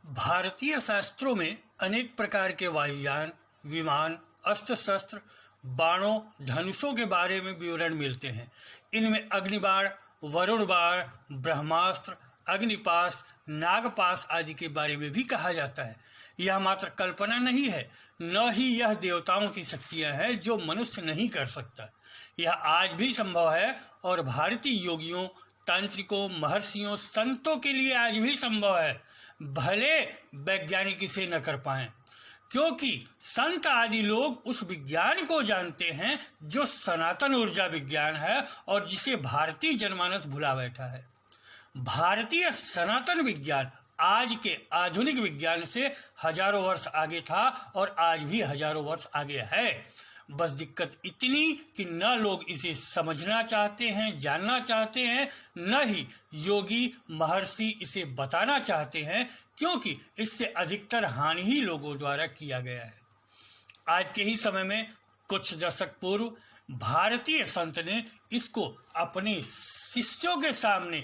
भारतीय शास्त्रों में अनेक प्रकार के वायुयान, विमान, अस्त्र शस्त्र, बाणों, धनुषों के बारे में विवरण मिलते हैं। इनमें अग्निबाण, वरुण बाण, ब्रह्मास्त्र, अग्निपाश, नागपाश आदि के बारे में भी कहा जाता है। यह मात्र कल्पना नहीं है, न ही यह देवताओं की शक्तियां हैं जो मनुष्य नहीं कर सकता। यह आज भी संभव है और भारतीय योगियों, तांत्रिकों, महर्षियों, संतों के लिए आज भी संभव है, भले वैज्ञानिक इसे न कर पाएं, क्योंकि संत आदि लोग उस विज्ञान को जानते हैं जो सनातन ऊर्जा विज्ञान है और जिसे भारतीय जनमानस भुला बैठा है। भारतीय सनातन विज्ञान आज के आधुनिक विज्ञान से हजारों वर्ष आगे था और आज भी हजारों वर्ष आगे है। बस दिक्कत इतनी कि न लोग इसे समझना चाहते हैं, जानना चाहते हैं, न ही योगी महर्षि इसे बताना चाहते हैं, क्योंकि इससे अधिकतर हानि ही लोगों द्वारा किया गया है। आज के ही समय में कुछ दशक पूर्व भारतीय संत ने इसको अपने शिष्यों के सामने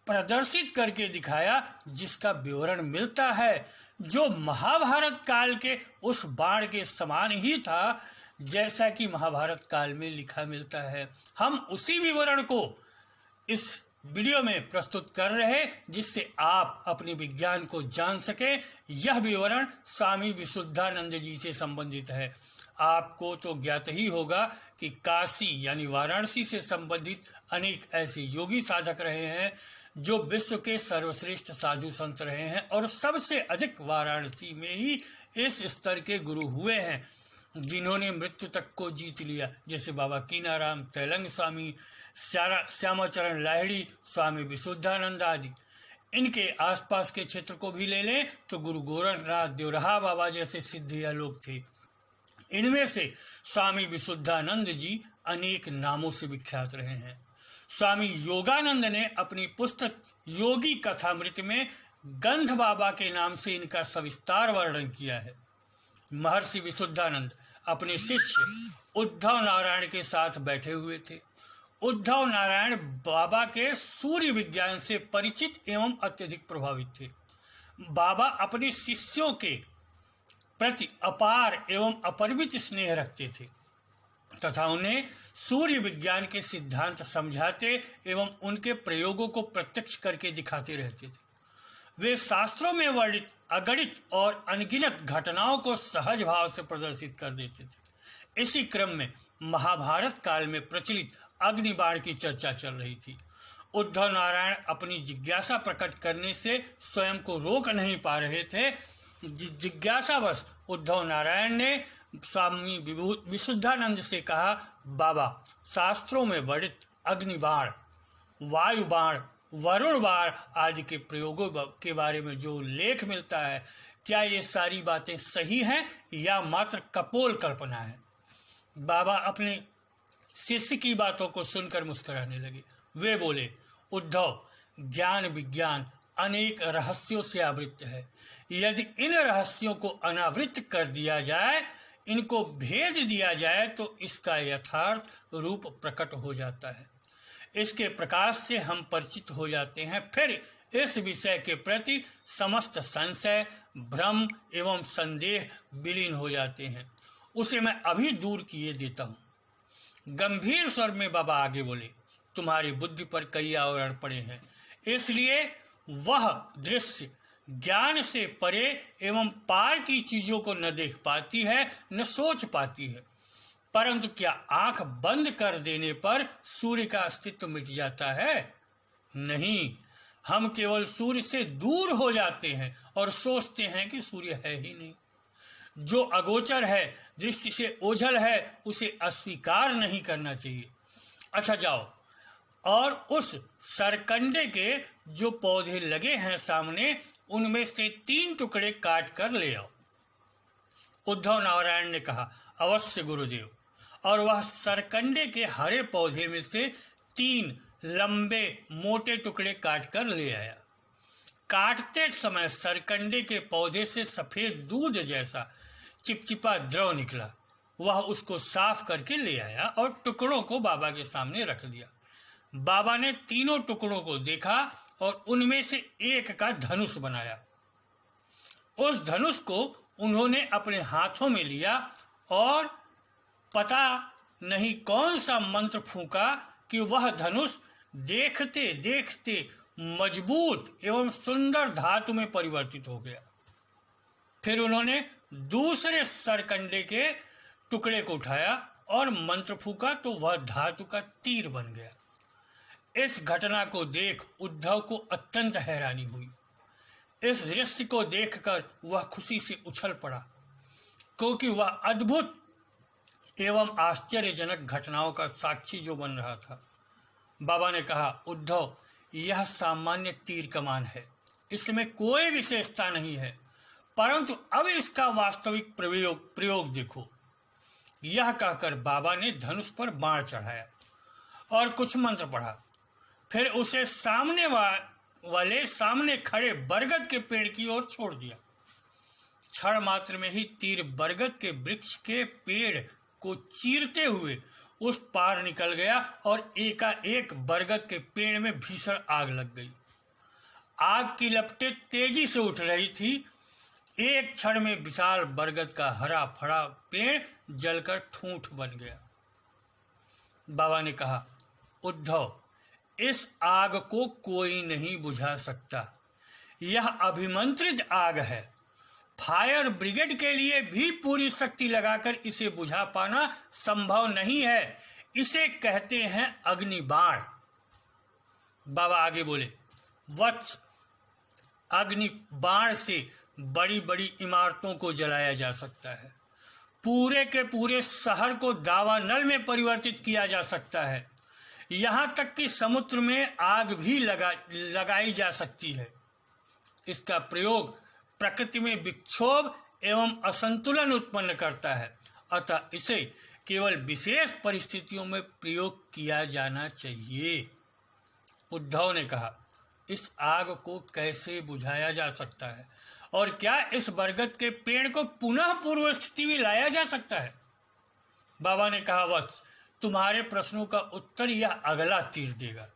प्रदर्शित करके दिखाया, जिसका विवरण मिलता है जो महाभारत काल के उस बाण के समान ही था जैसा कि महाभारत काल में लिखा मिलता है। हम उसी विवरण को इस वीडियो में प्रस्तुत कर रहे हैं जिससे आप अपने विज्ञान को जान सकें। यह विवरण स्वामी विशुद्धानंद जी से संबंधित है। आपको तो ज्ञात ही होगा कि काशी यानी वाराणसी से संबंधित अनेक ऐसे योगी साधक रहे हैं जो विश्व के सर्वश्रेष्ठ साधु संत रहे हैं और सबसे अधिक वाराणसी में ही इस स्तर के गुरु हुए हैं जिन्होंने मृत्यु तक को जीत लिया, जैसे बाबा कीनाराम, तेलंग स्वामी, श्यामाचरण लाहिड़ी, स्वामी विशुद्धानंद आदि। इनके आसपास के क्षेत्र को भी ले लें तो गुरु गोरखनाथ, देवरहा बाबा जैसे सिद्धिया लोग थे। इनमें से स्वामी विशुद्धानंद जी अनेक नामों से विख्यात रहे हैं। स्वामी योगानंद ने अपनी पुस्तक योगी कथामृत में गंध बाबा के नाम से इनका सविस्तार वर्णन किया है। महर्षि विशुद्धानंद अपने शिष्य उद्धव नारायण के साथ बैठे हुए थे। उद्धव नारायण बाबा के सूर्य विज्ञान से परिचित एवं अत्यधिक प्रभावित थे। बाबा अपने शिष्यों के प्रति अपार एवं अपरिमित स्नेह रखते थे तथा उन्हें सूर्य विज्ञान के सिद्धांत समझाते एवं उनके प्रयोगों को प्रत्यक्ष करके दिखाते रहते थे। वे शास्त्रों में वर्णित अगणित और अनगिनत घटनाओं को सहज भाव से प्रदर्शित कर देते थे। इसी क्रम में महाभारत काल में प्रचलित अग्निबाण की चर्चा चल रही थी। उद्धव नारायण अपनी जिज्ञासा प्रकट करने से स्वयं को रोक नहीं पा रहे थे। जिज्ञासावश उद्धव नारायण ने स्वामी विशुद्धानंद से कहा, बाबा, शास्त्रों में वर्णित अग्निबाण, वायुबाण, वरुण बाण आदि के प्रयोगों के बारे में जो लेख मिलता है, क्या ये सारी बातें सही हैं या मात्र कपोल कल्पना है? बाबा अपने शिष्य की बातों को सुनकर मुस्कुराने लगे। वे बोले, उद्धव, ज्ञान विज्ञान अनेक रहस्यों से आवृत है। यदि इन रहस्यों को अनावृत कर दिया जाए, इनको भेद दिया जाए तो इसका यथार्थ रूप प्रकट हो जाता है। इसके प्रकाश से हम परिचित हो जाते हैं। फिर इस विषय के प्रति समस्त संशय, भ्रम एवं संदेह विलीन हो जाते हैं। उसे मैं अभी दूर किए देता हूँ। गंभीर स्वर में बाबा आगे बोले, तुम्हारी बुद्धि पर कई आवरण पड़े हैं, इसलिए वह दृश्य ज्ञान से परे एवं पार की चीजों को न देख पाती है, न सोच पाती है। परंतु क्या आंख बंद कर देने पर सूर्य का अस्तित्व मिट जाता है? नहीं, हम केवल सूर्य से दूर हो जाते हैं और सोचते हैं कि सूर्य है ही नहीं। जो अगोचर है, दृष्टि से ओझल है, उसे अस्वीकार नहीं करना चाहिए। अच्छा, जाओ और उस सरकंडे के जो पौधे लगे हैं सामने, उनमें से 3 टुकड़े काट कर ले आओ। उद्धव नारायण ने कहा, अवश्य गुरुदेव। और वह सरकंडे के हरे पौधे में से 3 लंबे मोटे टुकड़े काट कर ले आया। काटते समय सरकंडे के पौधे से सफेद दूध जैसा चिपचिपा द्रव निकला। वह उसको साफ करके ले आया और टुकड़ों को बाबा के सामने रख दिया। बाबा ने तीनों टुकड़ों को देखा और उनमें से एक का धनुष बनाया। उस धनुष को उन्होंने अपने हाथों में लिया और पता नहीं कौन सा मंत्र फूंका कि वह धनुष देखते देखते मजबूत एवं सुंदर धातु में परिवर्तित हो गया। फिर उन्होंने दूसरे सरकंडे के टुकड़े को उठाया और मंत्र फूंका तो वह धातु का तीर बन गया। इस घटना को देख उद्धव को अत्यंत हैरानी हुई। इस दृश्य को देखकर वह खुशी से उछल पड़ा, क्योंकि वह अद्भुत एवं आश्चर्यजनक घटनाओं का साक्षी जो बन रहा था। बाबा ने कहा, उद्धव, यह सामान्य तीर कमान है, इसमें कोई विशेषता नहीं है, परंतु अब इसका वास्तविक प्रयोग देखो। यह कहकर बाबा ने धनुष पर बाण चढ़ाया और कुछ मंत्र पढ़ा। फिर उसे सामने खड़े बरगद के पेड़ की ओर छोड़ दिया। क्षण मात्र में ही तीर बरगद के वृक्ष के पेड़ को चीरते हुए उस पार निकल गया और एकाएक बरगद के पेड़ में भीषण आग लग गई। आग की लपटें तेजी से उठ रही थी। एक क्षण में विशाल बरगद का हरा भरा पेड़ जलकर ठूंठ बन गया। बाबा ने कहा, उद्धव, इस आग को कोई नहीं बुझा सकता। यह अभिमंत्रित आग है। फायर ब्रिगेड के लिए भी पूरी शक्ति लगाकर इसे बुझा पाना संभव नहीं है। इसे कहते हैं अग्निबाण। बाबा आगे बोले, वत्स, अग्निबाण से बड़ी बड़ी इमारतों को जलाया जा सकता है। पूरे के पूरे शहर को दावानल में परिवर्तित किया जा सकता है। यहाँ तक कि समुद्र में आग भी लगाई जा सकती है। इसका प्रयोग प्रकृति में विक्षोभ एवं असंतुलन उत्पन्न करता है, अतः इसे केवल विशेष परिस्थितियों में प्रयोग किया जाना चाहिए। उद्धव ने कहा, इस आग को कैसे बुझाया जा सकता है और क्या इस बरगद के पेड़ को पुनः पूर्व स्थिति में लाया जा सकता है? बाबा ने कहा, वत्स, तुम्हारे प्रश्नों का उत्तर यह अगला तीर देगा।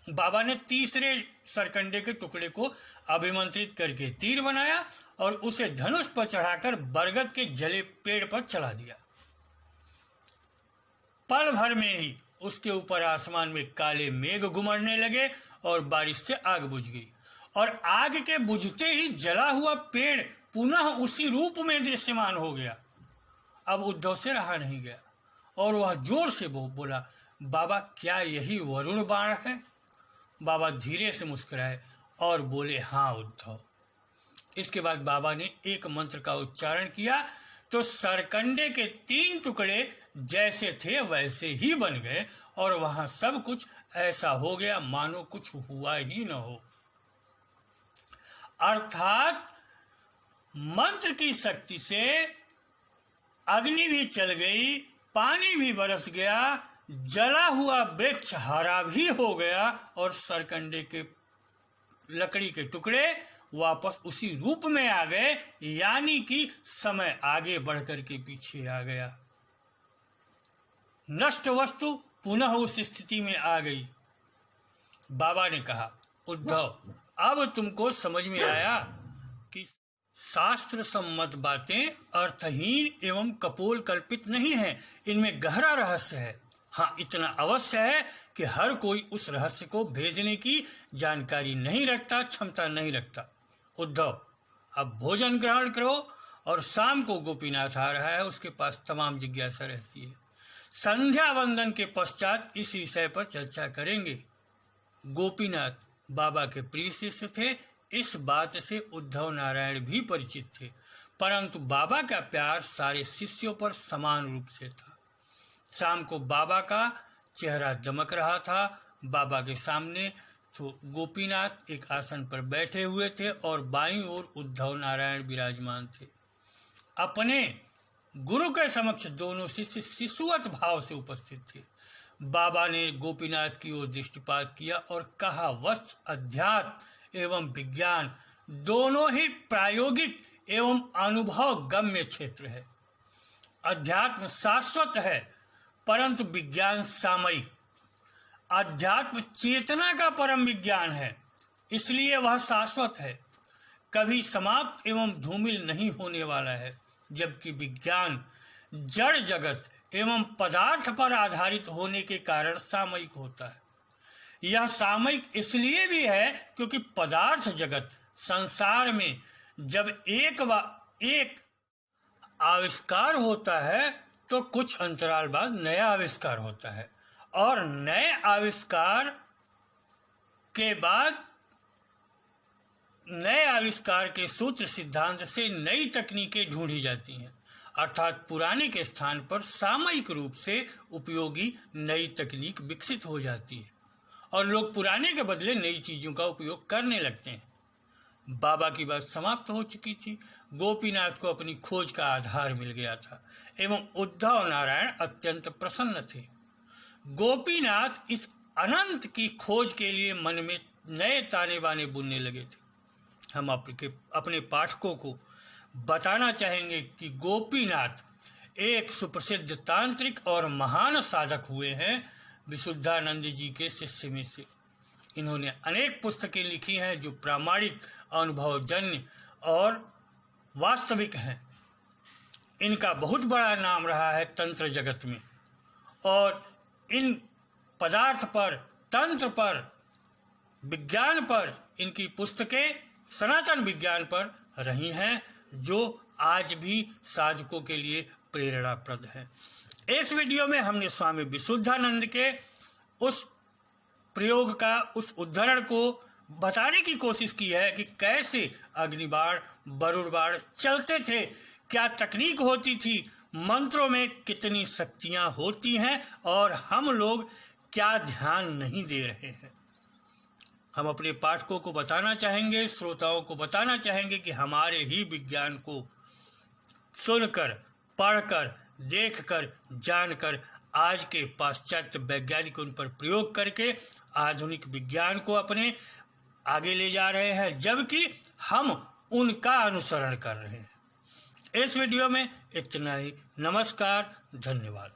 बाबा ने तीसरे सरकंडे के टुकड़े को अभिमंत्रित करके तीर बनाया और उसे धनुष पर चढ़ाकर बरगद के जले पेड़ पर चला दिया। पल भर में ही उसके ऊपर आसमान में काले मेघ घुमड़ने लगे और बारिश से आग बुझ गई और आग के बुझते ही जला हुआ पेड़ पुनः उसी रूप में दृश्यमान हो गया। अब उद्धव से रहा नहीं गया और वह जोर से बोला, बाबा, क्या यही वरुण बाण है? बाबा धीरे से मुस्कुराए और बोले, हाँ उद्धव। इसके बाद बाबा ने एक मंत्र का उच्चारण किया तो सरकंडे के 3 टुकड़े जैसे थे वैसे ही बन गए और वहां सब कुछ ऐसा हो गया मानो कुछ हुआ ही न हो। अर्थात मंत्र की शक्ति से अग्नि भी चल गई, पानी भी बरस गया, जला हुआ वृक्ष हरा भी हो गया और सरकंडे के लकड़ी के टुकड़े वापस उसी रूप में आ गए, यानी कि समय आगे बढ़कर के पीछे आ गया। नष्ट वस्तु पुनः उस स्थिति में आ गई। बाबा ने कहा, उद्धव, अब तुमको समझ में आया कि शास्त्र सम्मत बातें अर्थहीन एवं कपोल कल्पित नहीं है, इनमें गहरा रहस्य है। हाँ, इतना अवश्य है कि हर कोई उस रहस्य को भेजने की जानकारी नहीं रखता, क्षमता नहीं रखता। उद्धव, अब भोजन ग्रहण करो और शाम को गोपीनाथ आ रहा है, उसके पास तमाम जिज्ञासा रहती है। संध्या वंदन के पश्चात इस विषय पर चर्चा करेंगे। गोपीनाथ बाबा के प्रिय शिष्य थे। इस बात से उद्धव नारायण भी परिचित थे, परंतु बाबा का प्यार सारे शिष्यों पर समान रूप से था। शाम को बाबा का चेहरा दमक रहा था। बाबा के सामने तो गोपीनाथ एक आसन पर बैठे हुए थे और बाईं ओर उद्धव नारायण विराजमान थे। अपने गुरु के समक्ष दोनों शिष्य शिशुवत भाव से उपस्थित थे। बाबा ने गोपीनाथ की ओर दृष्टिपात किया और कहा, वत्स, अध्यात्म एवं विज्ञान दोनों ही प्रायोगिक एवं अनुभव गम्य क्षेत्र है। अध्यात्म शाश्वत है परंतु विज्ञान सामयिक। अध्यात्म चेतना का परम विज्ञान है, इसलिए वह शाश्वत है। कभी समाप्त एवं धूमिल नहीं होने वाला है, जबकि विज्ञान जड़ जगत एवं पदार्थ पर आधारित होने के कारण सामयिक होता है। यह सामयिक इसलिए भी है क्योंकि पदार्थ जगत संसार में जब एक आविष्कार होता है तो कुछ अंतराल बाद नया आविष्कार होता है, और नए आविष्कार के बाद नए आविष्कार के सूत्र सिद्धांत से नई तकनीकें ढूंढी जाती हैं, अर्थात पुराने के स्थान पर सामयिक रूप से उपयोगी नई तकनीक विकसित हो जाती है और लोग पुराने के बदले नई चीज़ों का उपयोग करने लगते हैं। बाबा की बात समाप्त हो चुकी थी। गोपीनाथ को अपनी खोज का आधार मिल गया था एवं उद्धव नारायण अत्यंत प्रसन्न थे। गोपीनाथ इस अनंत की खोज के लिए मन में नए ताने बाने बुनने लगे थे। हम अपने पाठकों को बताना चाहेंगे कि गोपीनाथ एक सुप्रसिद्ध तांत्रिक और महान साधक हुए हैं, विशुद्धानंद जी के शिष्य में से। इन्होंने अनेक पुस्तकें लिखी हैं जो प्रामाणिक, अनुभवजन्य और वास्तविक हैं। इनका बहुत बड़ा नाम रहा है तंत्र जगत में, और इन पदार्थ पर, तंत्र पर, विज्ञान पर इनकी पुस्तकें सनातन विज्ञान पर रही हैं, जो आज भी साधकों के लिए प्रेरणाप्रद है। इस वीडियो में हमने स्वामी विशुद्धानंद के उस प्रयोग का, उस उद्धरण को बताने की कोशिश की है कि कैसे अग्निबाण, वरुण बाण चलते थे, क्या तकनीक होती थी, मंत्रों में कितनी शक्तियां होती हैं और हम लोग क्या ध्यान नहीं दे रहे हैं। हम अपने पाठकों को बताना चाहेंगे, श्रोताओं को बताना चाहेंगे कि हमारे ही विज्ञान को सुनकर, पढ़कर, देखकर, जानकर आज के पाश्चात्य वैज्ञानिक उन पर प्रयोग करके आधुनिक विज्ञान को अपने आगे ले जा रहे हैं, जबकि हम उनका अनुसरण कर रहे हैं। इस वीडियो में इतना ही। नमस्कार, धन्यवाद।